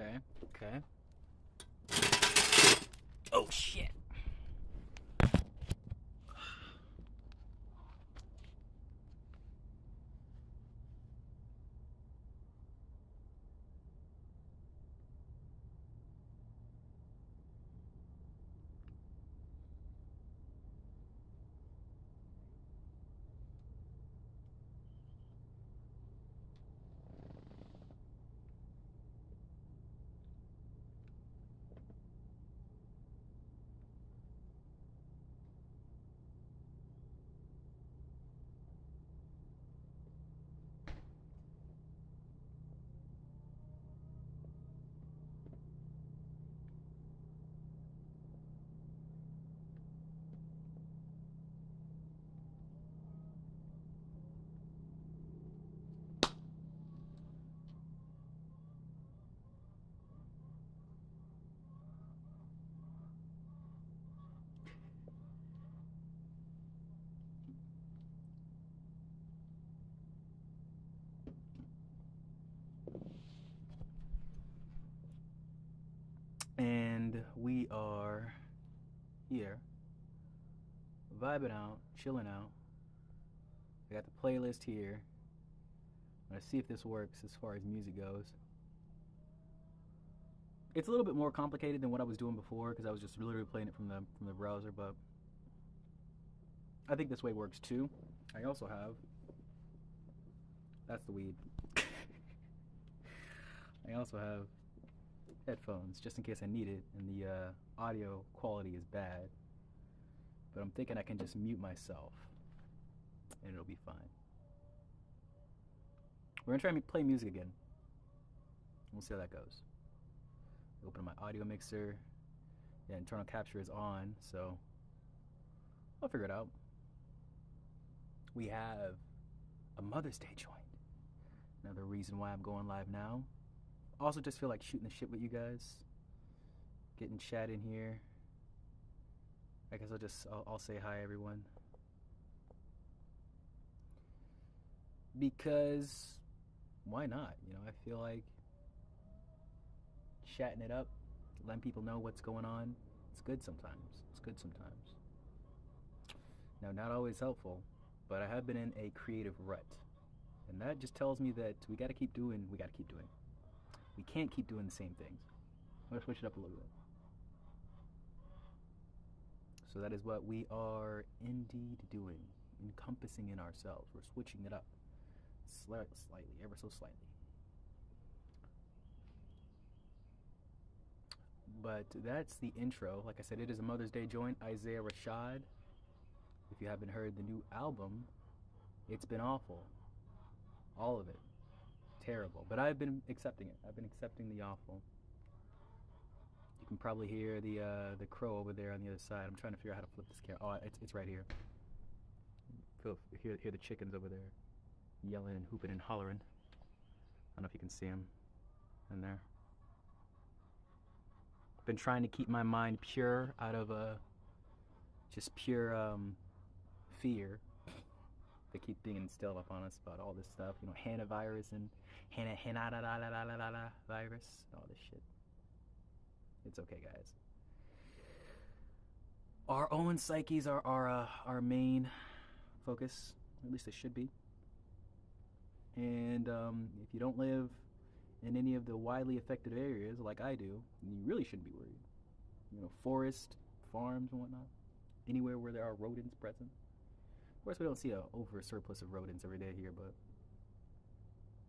Okay. Oh shit. And we are here, vibing out, chilling out. I got the playlist here. I'm gonna see if this works as far as music goes. It's a little bit more complicated than what I was doing before because I was just literally playing it from the browser, but I think this way works too. I also have, that's the weed. I also have headphones just in case I need it, and the audio quality is bad, but I'm thinking I can just mute myself and it'll be fine. We're gonna try and play music again. We'll see how that goes. Open my audio mixer. Yeah, internal capture is on, so I'll figure it out. We have a Mother's Day joint. Another reason why I'm going live now. Also just feel like shooting the shit with you guys. Getting chat in here. I guess I'll say hi everyone. Because why not? You know, I feel like chatting it up, letting people know what's going on. It's good sometimes. Now, not always helpful, but I have been in a creative rut. And that just tells me that we gotta keep doing. We can't keep doing the same things. I'm gonna switch it up a little bit. So that is what we are indeed doing. Encompassing in ourselves. We're switching it up. Slightly, ever so slightly. But that's the intro. Like I said, it is a Mother's Day joint. Isaiah Rashad. If you haven't heard the new album, it's been awful. All of it. Terrible. But I've been accepting it. I've been accepting the awful. You can probably hear the crow over there on the other side. I'm trying to figure out how to flip this camera. Oh, it's right here. Hear the chickens over there yelling and hooping and hollering. I don't know if you can see them in there. Been trying to keep my mind pure out of just pure fear that keep being instilled upon us about all this stuff, you know, Hana virus and Hana virus, all this shit. It's okay, guys. Our own psyches are our main focus, or at least it should be. And if you don't live in any of the widely affected areas like I do, you really shouldn't be worried. You know, forest, farms and whatnot, anywhere where there are rodents present. Of course, we don't see a over surplus of rodents every day here, but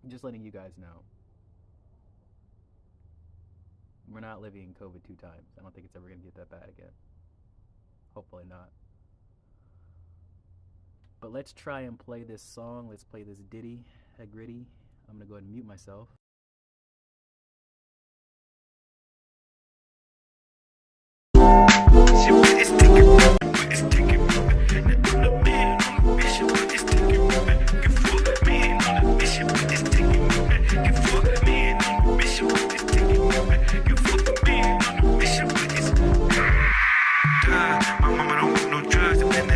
I'm just letting you guys know. We're not living COVID 2 times. I don't think it's ever going to get that bad again. Hopefully not. But let's try and play this song. Let's play this ditty, a gritty. I'm going to go ahead and mute myself.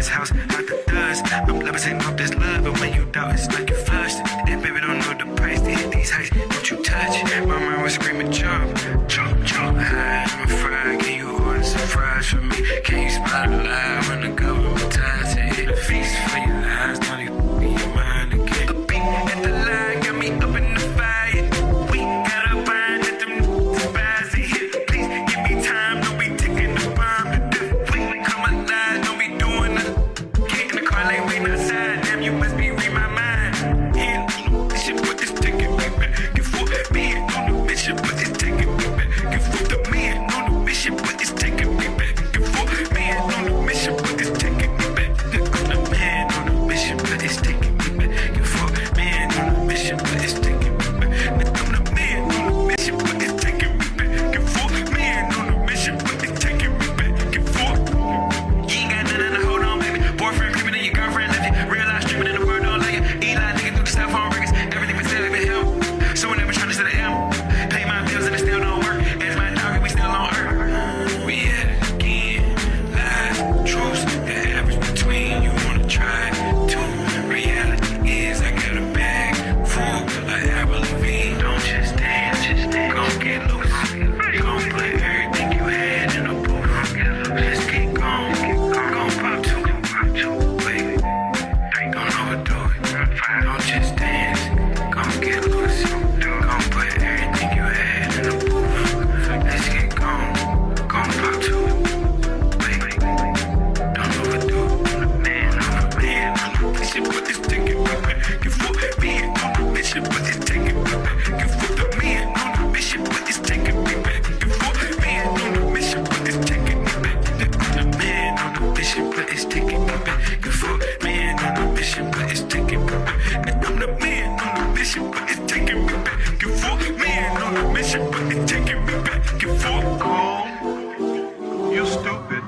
House like the dust. I'm levitating off this love, but when you doubt, it's like you flushed. And baby, don't know the price to hit these heights. been on a mission, but it's taking me back and forth. Oh, you stupid.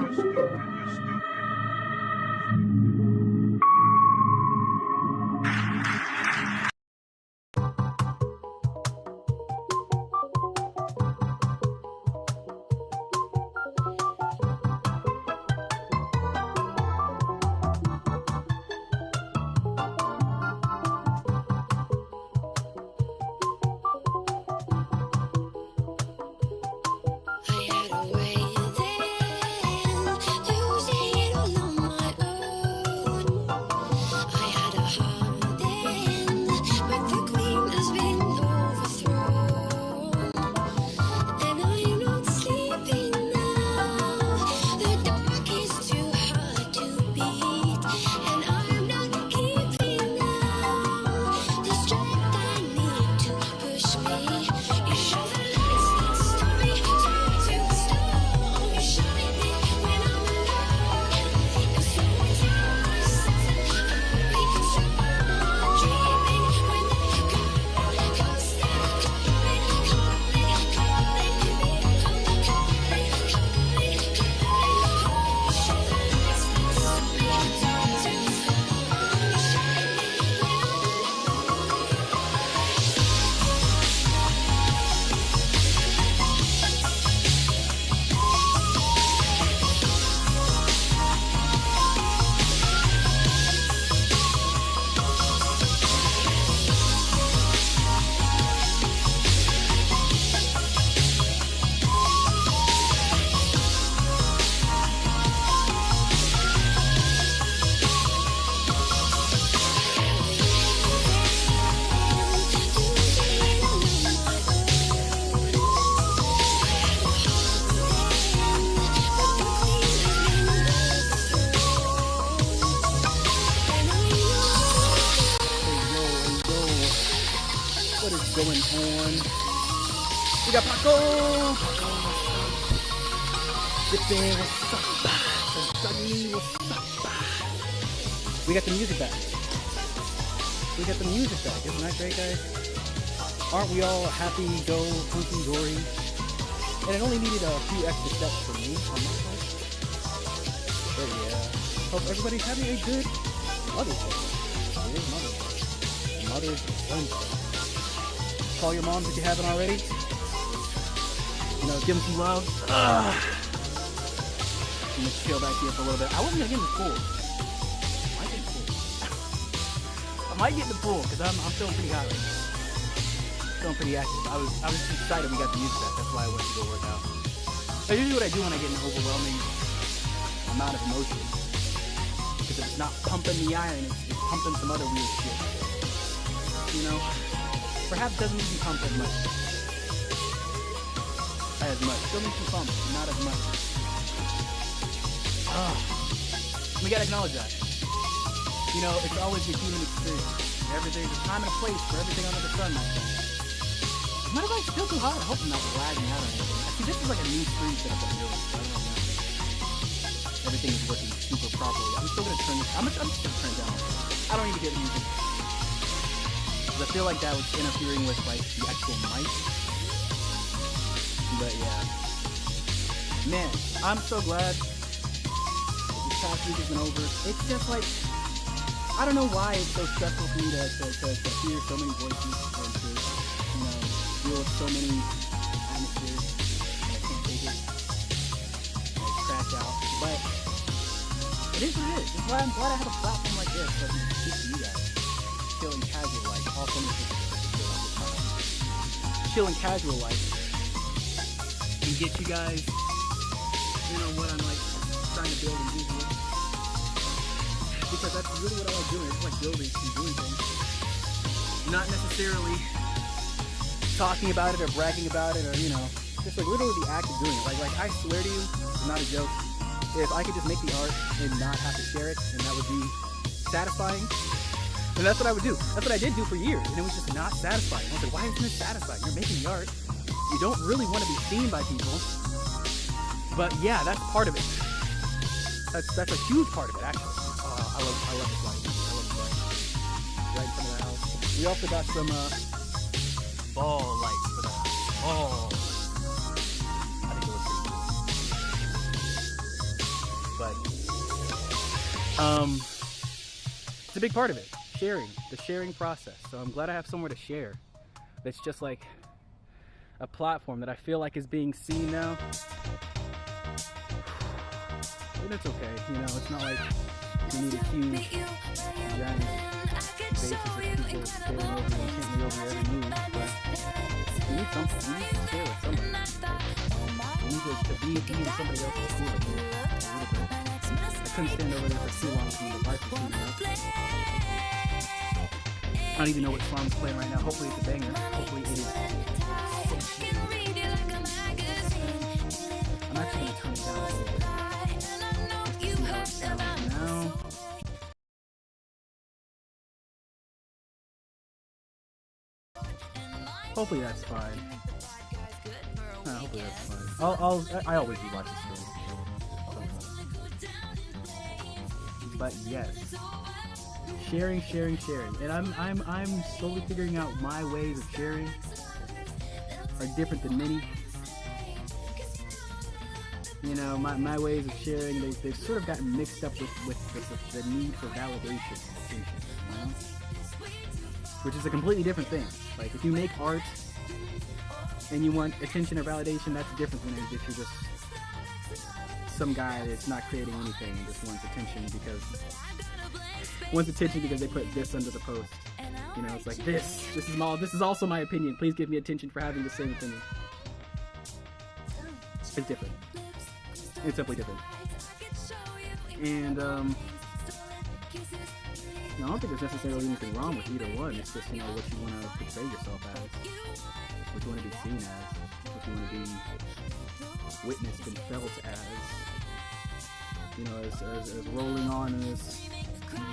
What is going on? We got Paco! Dipping, what's up? Sunny, what's up? We got the music back. We got the music back. Isn't that great, guys? Aren't we all happy, go, hunky dory? And it only needed a few extra steps for me on my side. But yeah, hope everybody's having a good Mother's Day. It is Mother's Day. Mother's Day. Call your moms if you haven't already. You know, give them some love. I'm gonna chill back here for a little bit. I wasn't gonna get in the pool. I might get in the pool. I might get in the pool because I'm feeling pretty hot right now. Feeling pretty active. I was just excited we got the music back. That's why I went to go work out. That's usually what I do when I get an overwhelming amount of emotion. Because if it's not pumping the iron, it's pumping some other weird shit. You know? Perhaps doesn't need to be pumped as much. Still needs to be pumped, but not as much. We gotta acknowledge that. You know, it's always a human experience. There's a time and a place for everything under the sun, my friend. Is my device still too hot? I hope I'm not lagging out or anything. Actually, this is like a new screen setup that I'm doing, so I don't know. Everything is working super properly. I'm still gonna turn this. I'm just gonna turn it down. I don't need to get music. I feel like that was interfering with like the actual mic. But yeah. Man, I'm so glad this past week has been over. It's just like, I don't know why it's so stressful for me to hear so many voices and to, you know, deal with so many atmospheres. I can't take it. I crash out. But it is what it is. That's why I'm glad I have a platform like this so I can speak to you guys. Chilling casual life, all from chilling casual life, and get you guys, you know, what I'm like trying to build and do here. Because that's really what I like doing. It's like building and doing things, not necessarily talking about it or bragging about it or, you know, just like literally the act of doing it. Like I swear to you, it's not a joke. If I could just make the art and not have to share it, and that would be satisfying. And that's what I would do. That's what I did do for years. And it was just not satisfying. I was like, why isn't this satisfying? You're making the art. You don't really want to be seen by people. But yeah, that's part of it. That's a huge part of it, actually. I love this lighting. I love this lighting. Right in front of the house. We also got some ball lights for the house. It's a big part of it. Sharing, the sharing process. So I'm glad I have somewhere to share. That's just like a platform that I feel like is being seen now. And it's okay, you know, it's not like you need a huge, giant basis of people staring over you and taking over your every move, but you need something, you need to share with somebody. You need to be in somebody else's school a little bit. I couldn't stand over there for too long from the life of shooting up. I don't even know what song's playing right now. Hopefully it's a banger. Hopefully it is. I'm actually going to turn it down a little bit. See how it sounds now. Hopefully that's fine. Hopefully that's fine. I always do watch the stream. But yes. Sharing, and I'm slowly figuring out my ways of sharing are different than many. You know, my ways of sharing, they've sort of gotten mixed up with the need for validation and attention, you know? Which is a completely different thing. Like, if you make art and you want attention or validation, that's different than if you're just some guy that's not creating anything and just wants attention because they put this under the post. You know, it's like this is also my opinion. Please give me attention for having the same opinion. It's different. It's simply different. And I don't think there's necessarily anything wrong with either one. It's just, you know, what you want to portray yourself as, what you want to be seen as, what you want to be witnessed and felt as. You know, as rolling on in this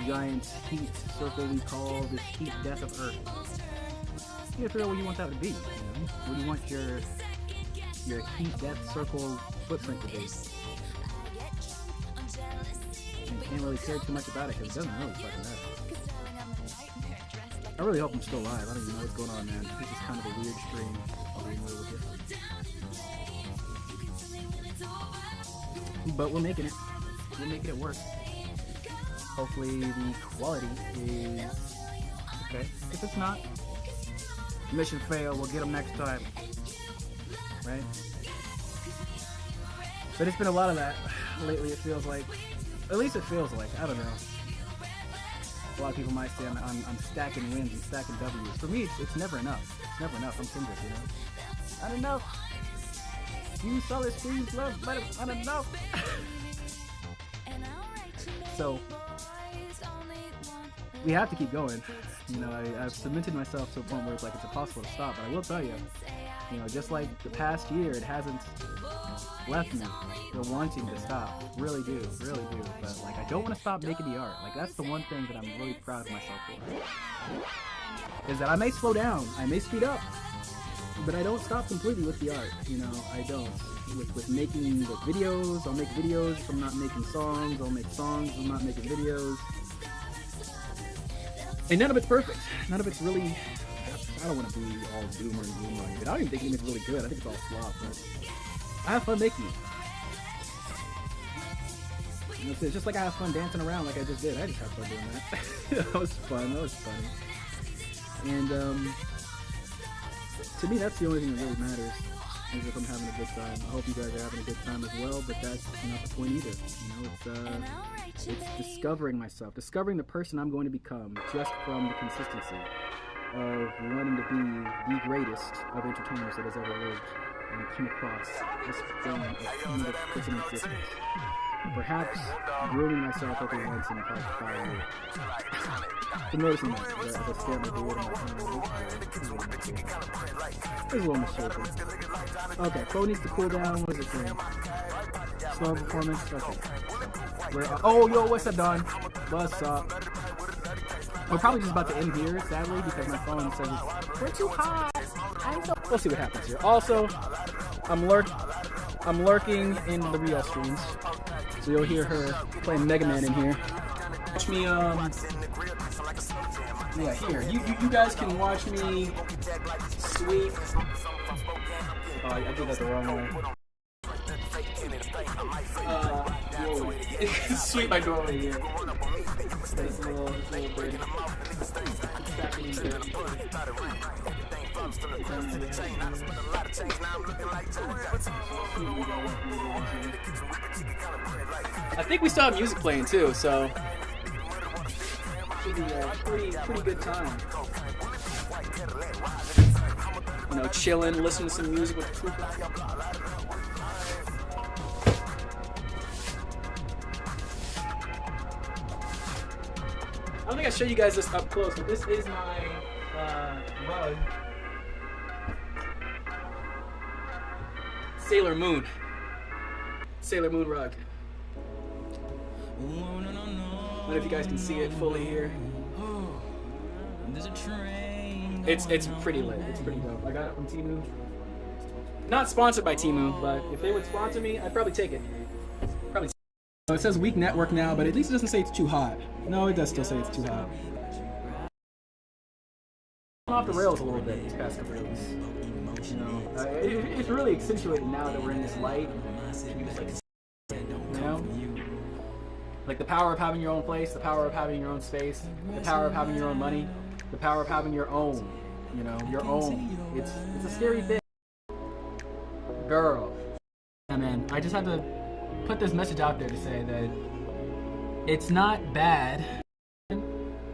giant heat circle we call this heat death of Earth. You gotta figure out what you want that to be, you know? What do you want your heat death circle footprint to be? And you can't really care too much about it because it doesn't really fucking matter. I really hope I'm still alive. I don't even know what's going on, man. This is kind of a weird stream. I'll be real with you. But we're making it. We're making it work. Hopefully the quality is okay. If it's not, mission fail. We'll get them next time. Right? But it's been a lot of that lately, it feels like. At least it feels like. I don't know. A lot of people might say I'm stacking wins and stacking W's. For me, it's never enough. It's never enough. I'm Kendrick, you know? Not enough. You saw the streams love, but it's not enough. So, we have to keep going. You know, I've cemented myself to a point where it's like it's impossible to stop. But I will tell you, you know, just like the past year, it hasn't left me the wanting to stop. Really do. But like, I don't want to stop making the art. Like, that's the one thing that I'm really proud of myself for. Is that I may slow down, I may speed up, but I don't stop completely with the art. You know, I don't. With making the videos, I'll make videos. If I'm not making songs, I'll make songs. If I'm not making videos. And none of it's perfect. None of it's really... I don't want to be all doomer and gloom on it. I don't even think it's really good. I think it's all slop, but I have fun making it. You know, it's just like I have fun dancing around like I just did. I just had fun doing that. That was fun. That was funny. And to me, that's the only thing that really matters. Is if I'm having a good time. I hope you guys are having a good time as well, but that's not the point either. You know, it's discovering myself, discovering the person I'm going to become just from the consistency of wanting to be the greatest of entertainers that has ever lived and come across this thing of freaking existence. Perhaps grooming myself every once in 5 years. I'm noticing that as I stare at my beard and my it's a little misshapen. Okay, phone needs to cool down. What is it saying? Slow performance? Okay. Oh, yo, what's up, Don? What's up? We're probably just about to end here, sadly, because my phone says we're too hot. We'll see what happens here. Also, I'm lurking in the real streams. So you'll hear her playing Mega Man in here. Watch me, yeah, here. You guys can watch me sweep. Oh, I did that the wrong way. Sweep my doorway here. This little bird. I think we still have music playing too, so should be a pretty good time. You know, chilling, listening to some music with the trooper. I don't think I showed you guys this up close, but this is my rug. Sailor Moon. Sailor Moon rug. I don't know if you guys can see it fully here. It's pretty lit. It's pretty dope. I got it from Temu. Not sponsored by Temu, but if they would sponsor me, I'd probably take it. Probably. So it says weak network now, but at least it doesn't say it's too hot. No, it does still say it's too hot. Off the rails a little bit these past couple of weeks. You know, it's really accentuated now that we're in this light. You know, like the power of having your own place, the power of having your own space, the power of having your own money, the power of having your own. You know, your own. It's a scary thing. Girl. Yeah, man. I just have to put this message out there to say that it's not bad